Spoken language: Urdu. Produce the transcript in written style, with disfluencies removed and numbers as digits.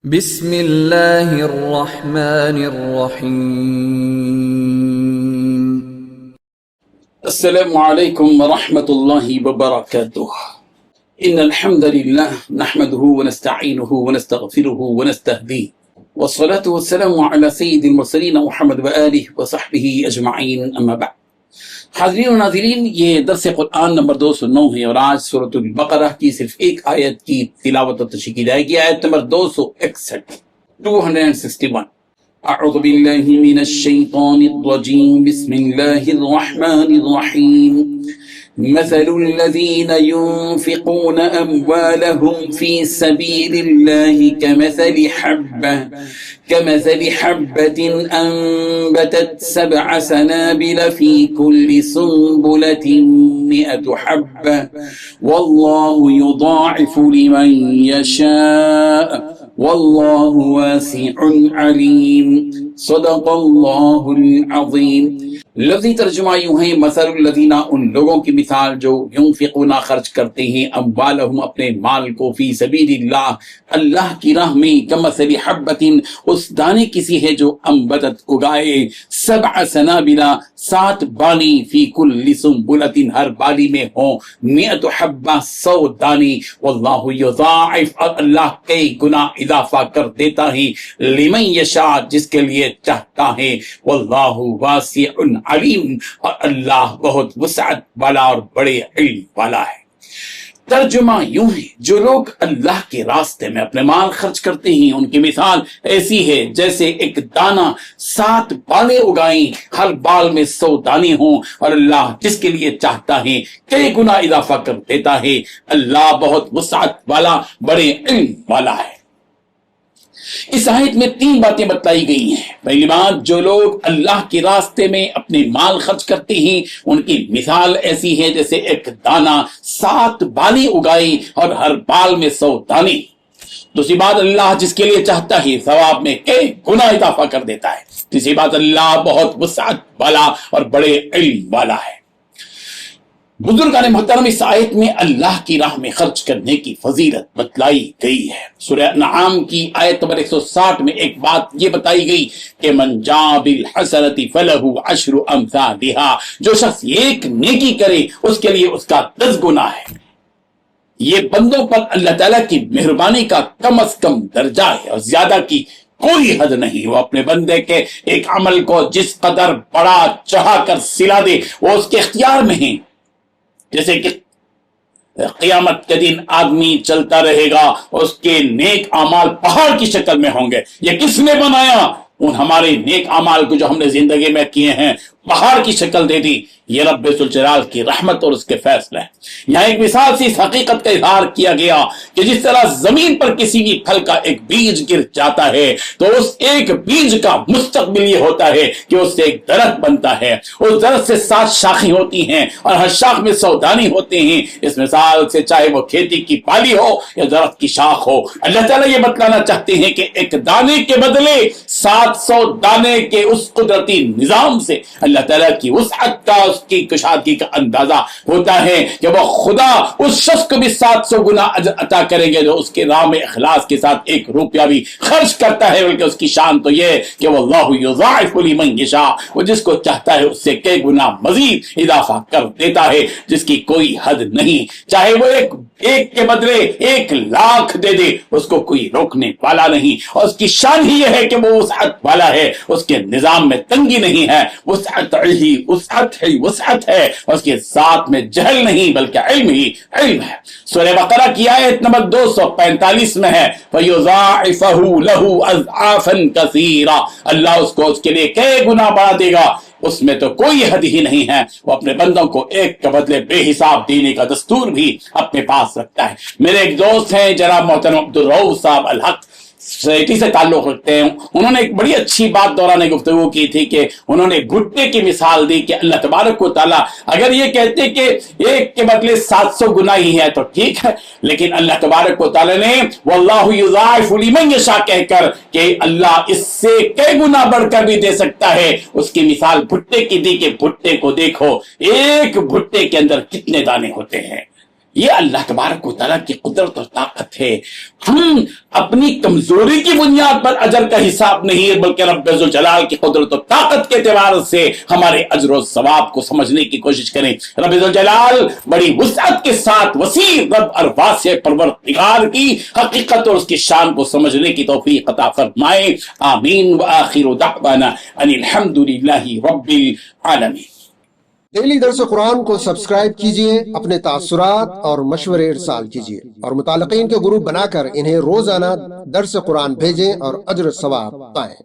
بسم اللہ الرحمن الرحیم۔ السلام علیکم ورحمۃ اللہ وبرکاتہ۔ ان الحمد للہ نحمده ونستعینه ونستغفره ونستهدیه والصلاة والسلام علی سید المرسلین محمد وآلہ وصحبہ اجمعین، اما بعد۔ حاضرین و ناظرین، یہ درس قرآن نمبر 209 ہے اور آج سورۃ البقرہ کی صرف ایک آیت کی تلاوت و تشریح کی جائے گی، آیت نمبر 261 اعوذ باللہ من الشیطان الرجیم، بسم اللہ الرحمن الرحیم۔ مثل الذين ينفقون أموالهم في سبيل الله كمثل حبة أنبتت 7 سنابل في كل سنبلة 100 حبة والله يضاعف لمن يشاء والله واسع عليم، صدق اللہ العظیم۔ لفظی ترجمہ یوں ہے، مثل الذین، ان لوگوں کی مثال جو ينفقون خرچ کرتے ہیں، اموالہم اپنے مال کو، فی سبیل اللہ اللہ کی راہ میں، کمثل حبۃ اس دانے کسی ہے جو انبتت اگائے، 7 سنابل 7 بالی، فی کل سنبلۃ ہر بالی میں ہوں 100 حبہ 100 دانے، واللہ یضاعف اور اللہ کئی گنا اضافہ کر دیتا ہے، لمن یشاء جس کے لیے چاہتا ہے، واللہ واسع علیم اور اللہ بہت وسعت والا اور بڑے علم والا ہے۔ ترجمہ یوں ہے، جو لوگ اللہ کے راستے میں اپنے مال خرچ کرتے ہیں ان کی مثال ایسی ہے جیسے ایک دانہ 7 بالیں اگائیں، ہر بال میں 100 دانے ہوں، اور اللہ جس کے لیے چاہتا ہے کئی گنا اضافہ کر دیتا ہے، اللہ بہت وسعت والا بڑے علم والا ہے۔ اس آیت میں 3 باتیں بتائی گئی ہیں۔ پہلی بات، جو لوگ اللہ کے راستے میں اپنے مال خرچ کرتے ہیں ان کی مثال ایسی ہے جیسے ایک دانہ 7 بالیں اگائے اور ہر بال میں 100 دانے۔ دوسری بات، اللہ جس کے لیے چاہتا ہے ثواب میں کئی گنا اضافہ کر دیتا ہے۔ تیسری بات، اللہ بہت وسعت والا اور بڑے علم والا ہے۔ بزرگان محترم، اس آیت میں اللہ کی راہ میں خرچ کرنے کی فضیلت بتلائی گئی ہے۔ سورہ انعام کی آیت نمبر 160 میں ایک بات یہ بتائی گئی کہ من جاء بالحسنۃ فلہ 10 امثالھا، جو شخص ایک نیکی کرے اس کے لیے اس کا 10 گنا ہے۔ یہ بندوں پر اللہ تعالیٰ کی مہربانی کا کم از کم درجہ ہے اور زیادہ کی کوئی حد نہیں۔ وہ اپنے بندے کے ایک عمل کو جس قدر بڑا چڑھا کر سلا دے وہ اس کے اختیار میں ہے۔ جیسے کہ قیامت کے دن آدمی چلتا رہے گا، اس کے نیک اعمال پہاڑ کی شکل میں ہوں گے۔ یہ کس نے بنایا؟ ان ہمارے نیک اعمال کو جو ہم نے زندگی میں کیے ہیں پہاڑ کی شکل دے دی۔ یہ رب ذوالجلال کی رحمت اور اس کے فیصلے ہیں۔ یہاں ایک مثال سے اس حقیقت کا اظہار کیا گیا کہ جس طرح زمین پر کسی بھی پھل کا ایک بیج گر جاتا ہے تو اس ایک بیج کا مستقبل یہ ہوتا ہے کہ اس سے ایک درخت بنتا ہے، اس درخت سے 7 شاخیں ہوتی ہیں اور ہر شاخ میں 100 دانے ہوتے ہیں۔ اس مثال سے چاہے وہ کھیتی کی بالی ہو یا درخت کی شاخ ہو، اللہ تعالیٰ یہ بتلانا چاہتے ہیں کہ ایک دانے کے بدلے 700 دانے کے اس قدرتی نظام سے اللہ تعالیٰ کی وسعت کا، اس کی کشادگی کا اندازہ ہوتا ہے کہ وہ خدا اس شخص کو بھی 700 گنا اجر عطا کریں گے جو اس کے راہ میں اخلاص کے ساتھ 1 روپیہ بھی خرچ کرتا ہے۔ بلکہ اس کی شان تو یہ کہ واللہ یضاعف لمن یشاء، وہ جس کو چاہتا ہے اس سے کئی گنا مزید اضافہ کر دیتا ہے جس کی کوئی حد نہیں۔ چاہے وہ ایک کے بدلے 1 لاکھ دے دے، اس کو کوئی روکنے والا نہیں۔ اور اس کی شان ہی یہ ہے کہ وہ وسعت والا ہے، اس کے نظام میں تنگی نہیں ہے، وسعت ہے، اس کے ساتھ میں جہل نہیں بلکہ علم ہی علم ہے۔ سورہ بقرہ کی آیت نمبر 245 میں ہے فَيُضَاعِفَهُ لَهُ أَضْعَافًا كَثِيرًا، اللہ اس کو اس کے لیے کئی گنا بڑھا دے گا، اس میں تو کوئی حد ہی نہیں ہے۔ وہ اپنے بندوں کو ایک کے بدلے بے حساب دینے کا دستور بھی اپنے پاس رکھتا ہے۔ میرے ایک دوست ہیں جناب محترم عبدالرؤف صاحب الحق، سوسائٹی سے تعلق رکھتے ہیں، انہوں نے ایک بڑی اچھی بات دوران گفتگو کی تھی کہ انہوں نے بھٹے کی مثال دی کہ اللہ تبارک و تعالیٰ اگر یہ کہتے کہ 1 کے بدلے 700 گنا ہی ہے تو ٹھیک ہے، لیکن اللہ تبارک و تعالیٰ نے واللہ یضاعف لمن یشاء کہہ کر کہ اللہ اس سے کئی گنا بڑھ کر بھی دے سکتا ہے، اس کی مثال بھٹے کی دی کہ بھٹے کو دیکھو، ایک بھٹے کے اندر کتنے دانے ہوتے ہیں۔ یہ اللہ تبارک و تعالیٰ کی قدرت اور طاقت ہے. ہم اپنی کمزوری کی بنیاد پر اجر کا حساب نہیں بلکہ رب ذوالجلال کی قدرت و طاقت کے اعتبار سے ہمارے اجر و ثواب کو سمجھنے کی کوشش کریں. رب ذوالجلال بڑی وسعت کے ساتھ وسیع رب اور واسع پروردگار کی حقیقت اور اس کی شان کو سمجھنے کی توفیق عطا فرمائے. آمین. وآخر دعوانا ان الحمد للہ رب العالمین. ڈیلی درس قرآن کو سبسکرائب کیجئے، اپنے تاثرات اور مشورے ارسال کیجئے اور متعلقین کے گروپ بنا کر انہیں روزانہ درس قرآن بھیجیں اور اجر ثواب پائیں.